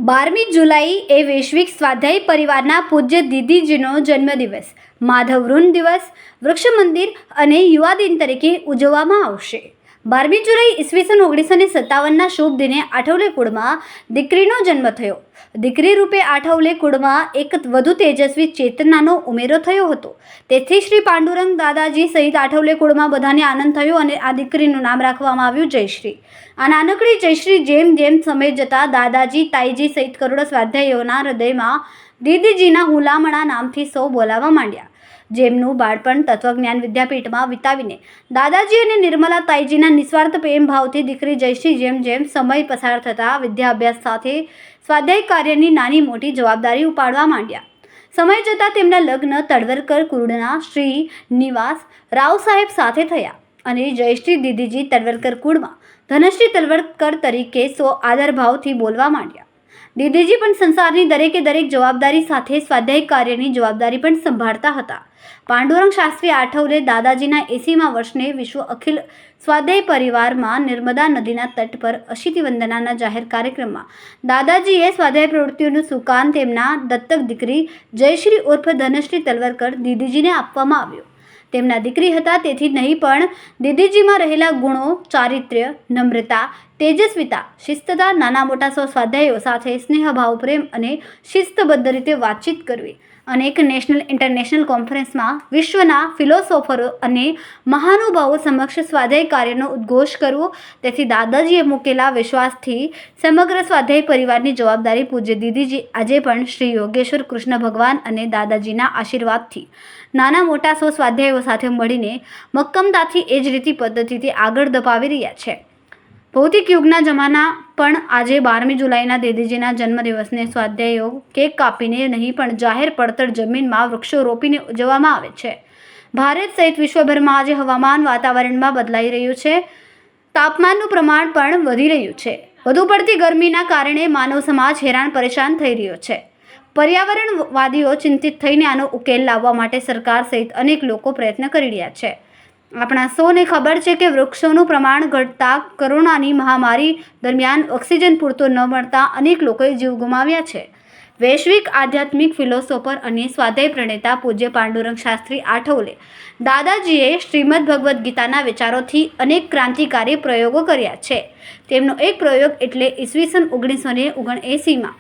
12મી જુલાઈ એ વૈશ્વિક સ્વાધ્યાય પરિવારના પૂજ્ય દીદીજીનો જન્મદિવસ, માધવ ઋણ દિવસ, વૃક્ષ મંદિર અને યુવા દિન તરીકે ઉજવવામાં આવશે। 12મી જુલાઈ ઈસવીસન 1957ના શુભ દિને આઠવલે કુળમાં દીકરીનો જન્મ થયો। દીકરી રૂપે આઠવલે કુળમાં એક વધુ તેજસ્વી ચેતનાનો ઉમેરો થયો હતો। તેથી શ્રી પાંડુરંગ દાદાજી સહિત આઠવલે કુળમાં બધાને આનંદ થયો અને આ દીકરીનું નામ રાખવામાં આવ્યું જયશ્રી। આ નાનકડી જયશ્રી જેમ જેમ સમય જતાં દાદાજી, તાઈજી સહિત કરોડો સ્વાધ્યાયીઓના હૃદયમાં દીદીજીના હુલામણા નામથી સૌ બોલાવવા માંડ્યા। જેમનું બાળપણ તત્વજ્ઞાન વિદ્યાપીઠમાં વિતાવીને દાદાજી અને નિર્મલા તાઈજીના નિસ્વાર્થ પ્રેમ ભાવથી દીકરી જયશ્રી જેમ જેમ સમય પસાર થતાં વિદ્યાભ્યાસ સાથે સ્વાધ્યાય કાર્યની નાની મોટી જવાબદારી ઉપાડવા માંડ્યા। સમય જતાં તેમના લગ્ન તળવરકર કુળના શ્રી નિવાસ રાવ સાહેબ સાથે થયા અને જયશ્રી દીદીજી તળવરકર કુળમાં ધનશ્રી તળવરકર તરીકે સો આદરભાવથી બોલવા માંડ્યા। દીદીજી પણ સંસારની દરેકે દરેક જવાબદારી સાથે સ્વાધ્યાય કાર્યની જવાબદારી પણ સંભાળતા હતા। પાંડુરંગ શાસ્ત્રી આઠવલે દાદાજીના 80મા વર્ષને વિશ્વ અખિલ સ્વાધ્યાય પરિવારમાં નર્મદા નદીના તટ પર અશીતિ વંદનાના જાહેર કાર્યક્રમમાં દાદાજીએ સ્વાધ્યાય પ્રવૃત્તિઓનું સુકાન તેમના દત્તક દીકરી જયશ્રી ઉર્ફ ધનશ્રી તળવરકર દીદીજીને આપવામાં આવ્યો। તેમના દીકરી હતા તેથી નહીં પણ દીદીજીમાં રહેલા ગુણો, ચારિત્ર્ય, નમ્રતા, તેજસ્વીતા, શિસ્તતા, નાના મોટા સૌ સ્વાધ્યાયીઓ સાથે સ્નેહભાવ, પ્રેમ અને શિસ્તબદ્ધ રીતે વાતચીત કરવી, અનેક નેશનલ ઇન્ટરનેશનલ કોન્ફરન્સમાં વિશ્વના ફિલોસોફરો અને મહાનુભાવો સમક્ષ સ્વાધ્યાય કાર્યનો ઉદ્ઘોષ કરવો, તેથી દાદાજીએ મૂકેલા વિશ્વાસથી સમગ્ર સ્વાધ્યાય પરિવારની જવાબદારી પૂજ્ય દીદીજી આજે પણ શ્રી યોગેશ્વર કૃષ્ણ ભગવાન અને દાદાજીના આશીર્વાદથી નાના મોટા સૌ સ્વાધ્યાયીઓ સાથે મળીને મક્કમતાથી એ જ રીતિ પદ્ધતિથી આગળ ધપાવી રહ્યા છે। ભૌતિક યુગના જમાના પણ આજે 12મી જુલાઈના દીદીજીના જન્મદિવસને સ્વાધ્યાયીઓ કેક કાપીને નહીં પણ જાહેર પડતર જમીનમાં વૃક્ષો રોપીને ઉજવવામાં આવે છે। ભારત સહિત વિશ્વભરમાં આજે હવામાન વાતાવરણમાં બદલાઈ રહ્યું છે। તાપમાનનું પ્રમાણ પણ વધી રહ્યું છે। વધુ પડતી ગરમીના કારણે માનવ સમાજ હેરાન પરેશાન થઈ રહ્યો છે। પર્યાવરણવાદીઓ ચિંતિત થઈને આનો ઉકેલ લાવવા માટે સરકાર સહિત અનેક લોકો પ્રયત્ન કરી રહ્યા છે। આપણા સૌને ખબર છે કે વૃક્ષોનું પ્રમાણ ઘટતા કોરોનાની મહામારી દરમિયાન ઓક્સિજન પૂરતો ન મળતા અનેક લોકોએ જીવ ગુમાવ્યા છે। વૈશ્વિક આધ્યાત્મિક ફિલોસોફર અને સ્વાધ્યાય પ્રણેતા પૂજ્ય પાંડુરંગ શાસ્ત્રી આઠવલે દાદાજીએ શ્રીમદ ભગવદ્ ગીતાના વિચારોથી અનેક ક્રાંતિકારી પ્રયોગો કર્યા છે। તેમનો એક પ્રયોગ એટલે ઈસવીસન 1979માં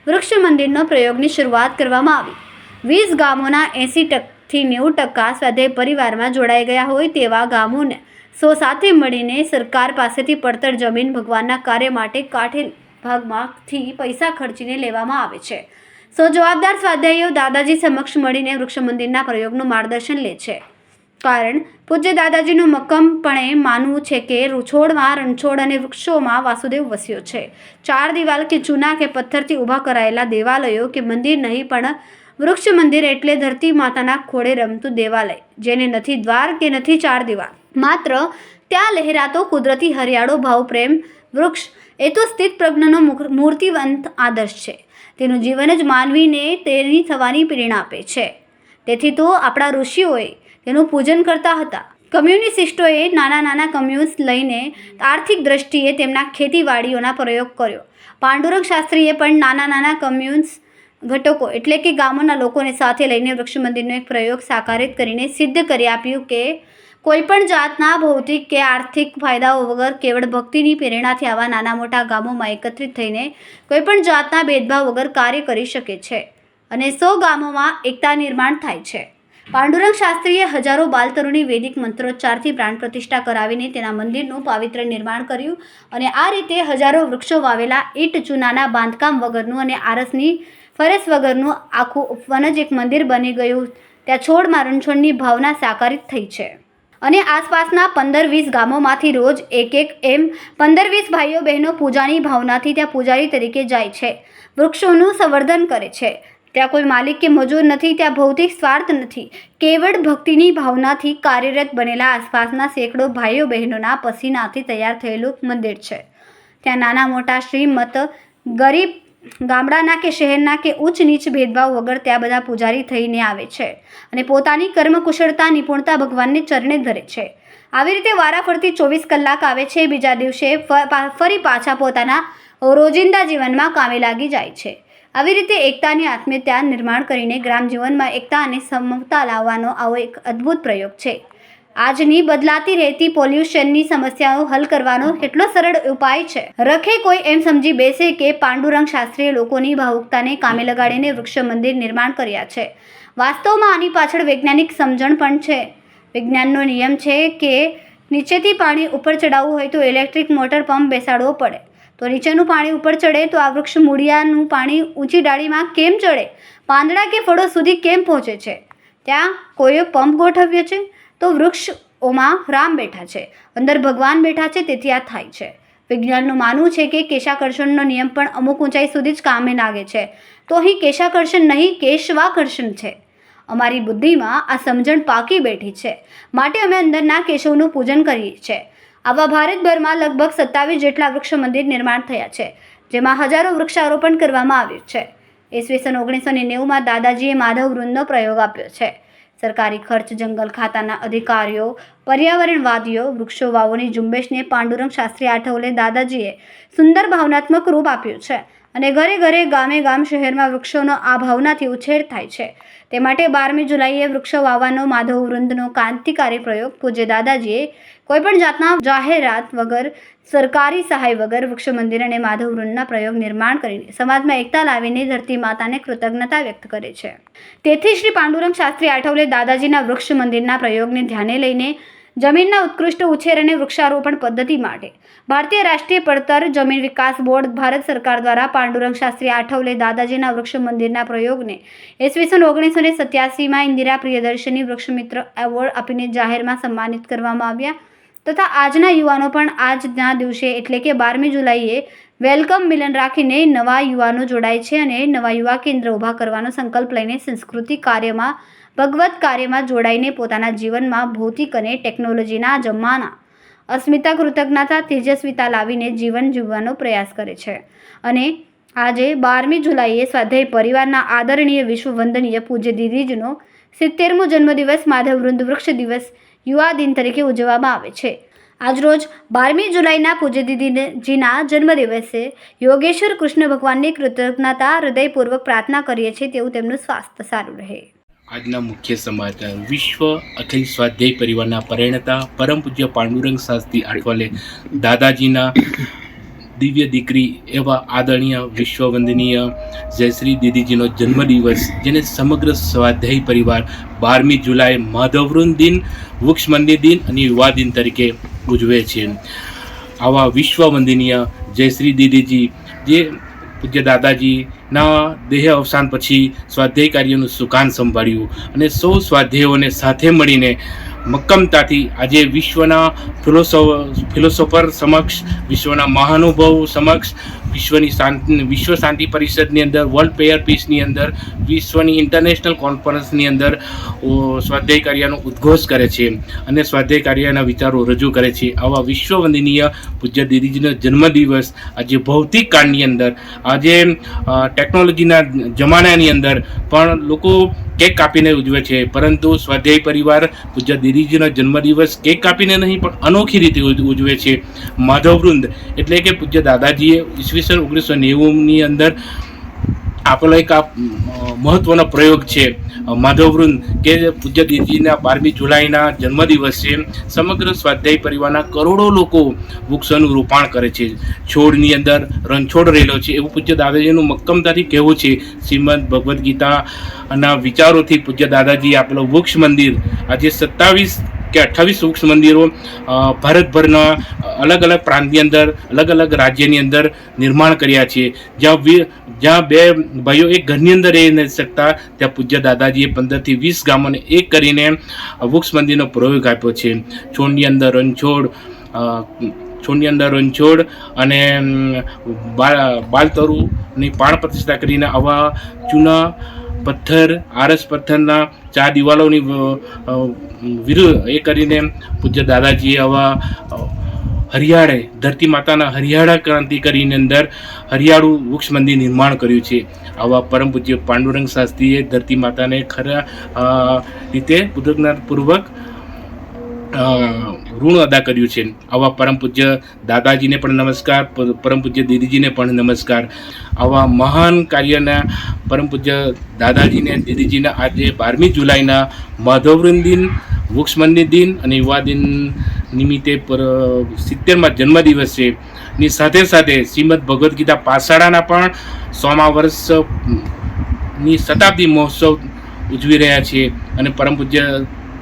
વૃક્ષ મંદિરનો પ્રયોગની શરૂઆત કરવામાં આવી। 20 ગામોના 80થી 90% સ્વાધ્યાય પરિવારમાં જોડાઈ ગયા હોય તેવા ગામોને સૌ સાથે મળીને સરકાર પાસેથી પડતર જમીન ભગવાનના કાર્ય માટે કાઠેલ ભાગમાંથી પૈસા ખર્ચીને લેવામાં આવે છે। સૌ જવાબદાર સ્વાધ્યાયીઓ દાદાજી સમક્ષ મળીને વૃક્ષ મંદિરના પ્રયોગનું માર્ગદર્શન લે છે। કારણ પૂજ્ય દાદાજીનું મક્કમપણે માનવું છે કે છોડમાં રણછોડ અને વૃક્ષોમાં વાસુદેવ વસ્યો છે। 4 દિવાલ કે ચૂના કે પથ્થરથી ઊભા કરાયેલા દેવાલયો કે મંદિર નહીં પણ વૃક્ષ મંદિર એટલે ધરતી માતાના ખોળે રમતું દેવાલય, જેને નથી દ્વાર કે નથી 4 દિવાલ, માત્ર ત્યાં લહેરાતો કુદરતી હરિયાળો ભાવ પ્રેમ વૃક્ષ એ તો સ્થિત પ્રજ્ઞનો મૂર્તિવંત આદર્શ છે। તેનું જીવન જ માનવીને તેની થવાની પ્રેરણા આપે છે। તેથી તો આપણા ઋષિઓએ તેનું પૂજન કરતા હતા। કમ્યુનિસ્ટોએ નાના નાના કમ્યુન્સ લઈને આર્થિક દ્રષ્ટિએ તેમના ખેતીવાડીઓના પ્રયોગ કર્યો। પાંડુરંગ શાસ્ત્રીએ પણ નાના નાના કમ્યુન્સ ઘટકો એટલે કે ગામોના લોકોને સાથે લઈને વૃક્ષ મંદિરનો એક પ્રયોગ સાકારિત કરીને સિદ્ધ કરી આપ્યું કે કોઈપણ જાતના ભૌતિક કે આર્થિક ફાયદાઓ વગર કેવળ ભક્તિની પ્રેરણાથી આવા નાના મોટા ગામોમાં એકત્રિત થઈને કોઈપણ જાતના ભેદભાવ વગર કાર્ય કરી શકે છે અને 100 ગામોમાં એકતા નિર્માણ થાય છે। પાંડુરંગ શાસ્ત્રીએ હજારો બાલતરુની વૈદિક મંત્રોચ્ચારથી પ્રાણ પ્રતિષ્ઠા કરાવીને તેના મંદિરનું પાવિત્ર નિર્માણ કર્યું અને આ રીતે હજારો વૃક્ષો વાવેલા ઈંટ ચૂનાના બાંધકામ વગરનું અને આરસની ફરસ વગરનું આખું ઉપવન જ એક મંદિર બની ગયું। ત્યાં છોડમાં રણછોડની ભાવના સાકારિત થઈ છે અને આસપાસના 15-20 ગામોમાંથી રોજ એક એમ 15-20 ભાઈઓ બહેનો પૂજાની ભાવનાથી ત્યાં પૂજારી તરીકે જાય છે, વૃક્ષોનું સંવર્ધન કરે છે। ત્યાં કોઈ માલિક કે મજૂર નથી, ત્યાં ભૌતિક સ્વાર્થ નથી, કેવળ ભક્તિની ભાવનાથી કાર્યરત બનેલા આસપાસના સેંકડો ભાઈઓ બહેનોના પસીનાથી તૈયાર થયેલું મંદિર છે। ત્યાં નાના મોટા શ્રીમંત ગરીબ, ગામડાના કે શહેરના કે ઉચ્ચ નીચ ભેદભાવ વગર ત્યાં બધા પૂજારી થઈને આવે છે અને પોતાની કર્મકુશળતા નિપુણતા ભગવાનને ચરણે ધરે છે। આવી રીતે વારાફરતી 24 કલાક આવે છે। બીજા દિવસે ફરી પાછા પોતાના રોજિંદા જીવનમાં કામે લાગી જાય છે. આવી રીતે એકતાની આત્મીયતા નિર્માણ કરીને ગ્રામ જીવનમાં એકતા અને સમતા લાવવાનો આવો એક અદ્ભુત પ્રયોગ છે. આજની બદલાતી રહેતી પોલ્યુશનની સમસ્યાઓ હલ કરવાનો કેટલો સરળ ઉપાય છે. રખે કોઈ એમ સમજી બેસે કે પાંડુરંગ શાસ્ત્રીએ લોકોની ભાવુકતાને કામે લગાડીને વૃક્ષ મંદિર નિર્માણ કર્યા છે. વાસ્તવમાં આની પાછળ વૈજ્ઞાનિક સમજણ પણ છે. વિજ્ઞાનનો નિયમ છે કે નીચેથી પાણી ઉપર ચડાવવું હોય તો ઇલેક્ટ્રિક મોટર પંપ બેસાડવો પડે. તો નીચેનું પાણી ઉપર ચડે તો આ વૃક્ષ મૂળિયાનું પાણી ઊંચી ડાળીમાં કેમ ચડે, પાંદડા કે ફળો સુધી કેમ પહોંચે છે? ત્યાં કોઈએ પંપ ગોઠવ્યો છે. તો વૃક્ષોમાં રામ બેઠા છે, અંદર ભગવાન બેઠા છે, તેથી આ થાય છે. વિજ્ઞાનનું માનવું છે કે કેશાકર્ષણનો નિયમ પણ અમુક ઊંચાઈ સુધી જ કામે લાગે છે. તો અહીં કેશાકર્ષણ નહીં, કેશવાકર્ષણ છે. અમારી બુદ્ધિમાં આ સમજણ પાકી બેઠી છે, માટે અમે અંદરના કેશવનું પૂજન કરીએ છીએ. આવા ભારતભરમાં લગભગ 27 જેટલા વૃક્ષ મંદિર નિર્માણ થયા છે, જેમાં હજારો વૃક્ષારોપણ કરવામાં આવ્યું છે. ઈસવીસન 1990માં દાદાજીએ માધવ વૃંદનો પ્રયોગ આપ્યો છે. સરકારી ખર્ચ, જંગલ ખાતાના અધિકારીઓ, પર્યાવરણવાદીઓ, વૃક્ષો વાવોની ઝુંબેશને પાંડુરંગ શાસ્ત્રી આઠવલે દાદાજીએ સુંદર ભાવનાત્મક રૂપ આપ્યું છે અને ઘરે ઘરે, ગામે ગામ, શહેરમાં વૃક્ષોનો આ ભાવનાથી ઉછેર થાય છે. તે માટે 12મી જુલાઈએ વૃક્ષો વાવવાનો માધવ વૃંદનો ક્રાંતિકારી પ્રયોગ પૂજ્ય દાદાજીએ કોઈપણ જાતના જાહેરાત વગર, સરકારી સહાય વગર વૃક્ષ મંદિર અને માધવ વૃંદના પ્રયોગ નિર્માણ કરીને સમાજમાં એકતા લાવીને ધરતી માતાને કૃતજ્ઞતા વ્યક્ત કરે છે. તેથી શ્રી પાંડુરંગ શાસ્ત્રી આઠવલે દાદાજીના વૃક્ષ મંદિરના પ્રયોગને ધ્યાને લઈને જમીનના ઉત્કૃષ્ટ ઉછેર અને વૃક્ષારોપણ પદ્ધતિ માટે ભારતીય રાષ્ટ્રીય પડતર જમીન વિકાસ બોર્ડ, ભારત સરકાર દ્વારા પાંડુરંગ શાસ્ત્રી આઠવલે દાદાજીના વૃક્ષ મંદિરના પ્રયોગને ઈસવીસન 1987માં ઇન્દિરા પ્રિયદર્શિની વૃક્ષમિત્ર એવોર્ડ આપીને જાહેરમાં સન્માનિત કરવામાં આવ્યા. તથા આજના યુવાનો પણ આજના દિવસે એટલે કે 12મી જુલાઈએ વેલકમ મિલન રાખીને નવા યુવાનો જોડાય છે અને નવા યુવા કેન્દ્ર ઊભા કરવાનો સંકલ્પ લઈને સંસ્કૃતિ કાર્યમાં, ભગવત કાર્યમાં જોડાઈને પોતાના જીવનમાં ભૌતિક અને ટેકનોલોજીના જમાના અસ્મિતા, કૃતજ્ઞતા, તેજસ્વીતા લાવીને જીવન જીવવાનો પ્રયાસ કરે છે. અને આજે 12મી જુલાઈએ સ્વાધ્યાય પરિવારના આદરણીય, વિશ્વવંદનીય પૂજ્ય દીદીજીનો 70મો જન્મદિવસ માધવ વૃંદ વૃક્ષ દિવસ યુવા દિન તરીકે ઉજવવામાં આવે છે. આજરોજ 12મી જુલાઈના પૂજ્ય દીદીજીના જન્મદિવસે યોગેશ્વર કૃષ્ણ ભગવાનની કૃતજ્ઞતા હૃદયપૂર્વક પ્રાર્થના કરીએ છીએ તેવું તેમનું સ્વાસ્થ્ય સારું રહે. આજના મુખ્ય સમાચાર. વિશ્વ અખિલ સ્વાધ્યાય પરિવારના પરિણતા પરમ પૂજ્ય પાંડુરંગ શાસ્ત્રી આઠવલે દાદાજીના દિવ્ય દીકરી એવા આદરણીય, વિશ્વવંદનીય જયશ્રી દીદીજીનો જન્મદિવસ, જેને સમગ્ર સ્વાધ્યાય પરિવાર 12મી જુલાઈ માધવવૃંદ દિન, વૃક્ષ મંદિર દિન અને યુવા દિન તરીકે ઉજવે છે. આવા વિશ્વવંદનીય જયશ્રી દીદીજી, જે પૂજ્ય દાદાજીના દેહ અવસાન પછી સ્વાધ્યાય કાર્યનું સુકાન સંભાળ્યું અને સૌ સ્વાધ્યાયોને સાથે મળીને મક્કમતાથી આજે વિશ્વના ફિલોસોફર સમક્ષ, વિશ્વના મહાનુભાવો સમક્ષ, વિશ્વ શાંતિ પરિષદની અંદર, વર્લ્ડ પેયર પીસની અંદર, વિશ્વની ઇન્ટરનેશનલ કોન્ફરન્સની અંદર સ્વાધ્યાય કાર્યનો ઉદ્ઘોષ કરે છે અને સ્વાધ્યાય કાર્યના વિચારો રજૂ કરે છે. આવા વિશ્વવંદનીય પૂજ્ય દીદીજીનો જન્મદિવસ આજે ભૌતિક કાળની અંદર, આજે ટેકનોલોજીના જમાનાની અંદર પણ લોકો કેક કાપીને ઉજવે છે, પરંતુ સ્વાધ્યાય પરિવાર પૂજ્ય દીદીજીનો જન્મદિવસ કેક કાપીને નહીં પણ અનોખી રીતે ઉજવે છે. માધવવૃંદ એટલે કે પૂજ્ય દાદાજીએ ઈસવીસન 1990ની અંદર આપેલો એક આ મહત્વનો પ્રયોગ છે માધવવૃંદ, કે પૂજ્ય દીદીજીના 12મી જુલાઈના જન્મદિવસે સમગ્ર સ્વાધ્યાય પરિવારના કરોડો લોકો વૃક્ષોનું રોપાણ કરે છે. છોડની અંદર રણછોડ રહેલો છે એવું પૂજ્ય દાદાજીનું મક્કમતાથી કહેવું છે. શ્રીમદ ભગવદ્ ગીતાના વિચારોથી પૂજ્ય દાદાજીએ આપેલો વૃક્ષ મંદિર આજે 27 કે 28 વૃક્ષ મંદિરો ભારતભરના અલગ અલગ પ્રાંતની અંદર, અલગ અલગ રાજ્યની અંદર નિર્માણ કર્યા છે. જ્યાં બે ભાઈઓ એક ઘરની અંદર રહી નથી શકતા, ત્યાં પૂજ્ય દાદાજીએ 15 થી 20 ગામોને એક કરીને વૃક્ષ મંદિરનો પ્રયોગ આપ્યો છે. છોડની અંદર રણછોડ અને બાલતરુની પાણ પ્રતિષ્ઠા કરીને આવા ચૂના પથ્થર, આરસ પથ્થરના 4 દિવાલોની વિરુદ્ધ એ કરીને પૂજ્ય દાદાજીએ આવા હરિયાળે, ધરતી માતાના હરિયાળા ક્રાંતિ કરીને અંદર હરિયાળું વૃક્ષ મંદિર નિર્માણ કર્યું છે. આવા પરમ પૂજ્ય પાંડુરંગ શાસ્ત્રીએ ધરતી માતાને ખરા રીતે કૃતજ્ઞતાપૂર્વક ઋણ અદા કર્યું છે. આવા પરમ પૂજ્ય દાદાજીને પણ નમસ્કાર, પરમ પૂજ્ય દીદીજીને પણ નમસ્કાર. આવા મહાન કાર્યના પરમ પૂજ્ય દાદાજીને દીદીજીના આજે 12મી જુલાઈના માધવવૃંદ દિન, વૃક્ષ મંદિર દિન અને યુવા દિન નિમિત્તે 70મા જન્મદિવસ છે. ની સાથે સાથે શ્રીમદ ભગવદ્ ગીતા પાઠશાળાના પણ 100મા વર્ષની શતાબ્દી મહોત્સવ ઉજવી રહ્યા છીએ અને પરમ પૂજ્ય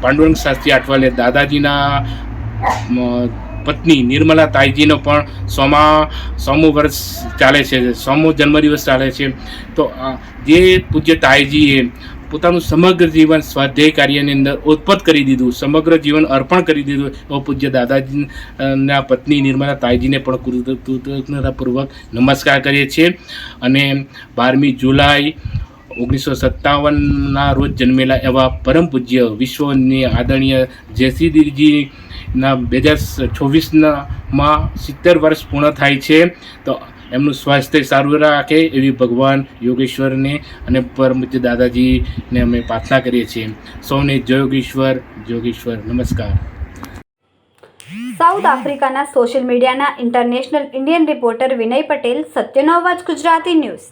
પાંડુરંગ શાસ્ત્રી આઠવાલે દાદાજીના પત્ની નિર્મલા તાઈજીનો પણ 100મું વર્ષ ચાલે છે, 100મો જન્મદિવસ ચાલે છે. તો જે પૂજ્ય તાઈજીએ પોતાનું સમગ્ર જીવન સ્વાધ્યાય કાર્યની અંદર ઉત્પત કરી દીધું, સમગ્ર જીવન અર્પણ કરી દીધું, એવો પૂજ્ય દાદાજીના પત્ની નિર્મલા તાઈજીને પણ કૃતજ્ઞતાપૂર્વક નમસ્કાર કરીએ છીએ. અને 12મી જુલાઈ 1957ના રોજ જન્મેલા એવા પરમ પૂજ્ય વિશ્વની આદરણીય જયશ્રી દીદીજીના 2024માં 70 વર્ષ પૂર્ણ થાય છે. તો એમનું સ્વાસ્થ્ય સારું રાખે એવી ભગવાન યોગેશ્વરને અને પરમ પૂજ્ય દાદાજીને અમે પ્રાર્થના કરીએ છીએ. સૌને જય યોગેશ્વર, યોગેશ્વર નમસ્કાર. સાઉથ આફ્રિકાના સોશિયલ મીડિયાના ઇન્ટરનેશનલ ઇન્ડિયન રિપોર્ટર વિનય પટેલ, સત્યનો અવાજ ગુજરાતી ન્યૂઝ.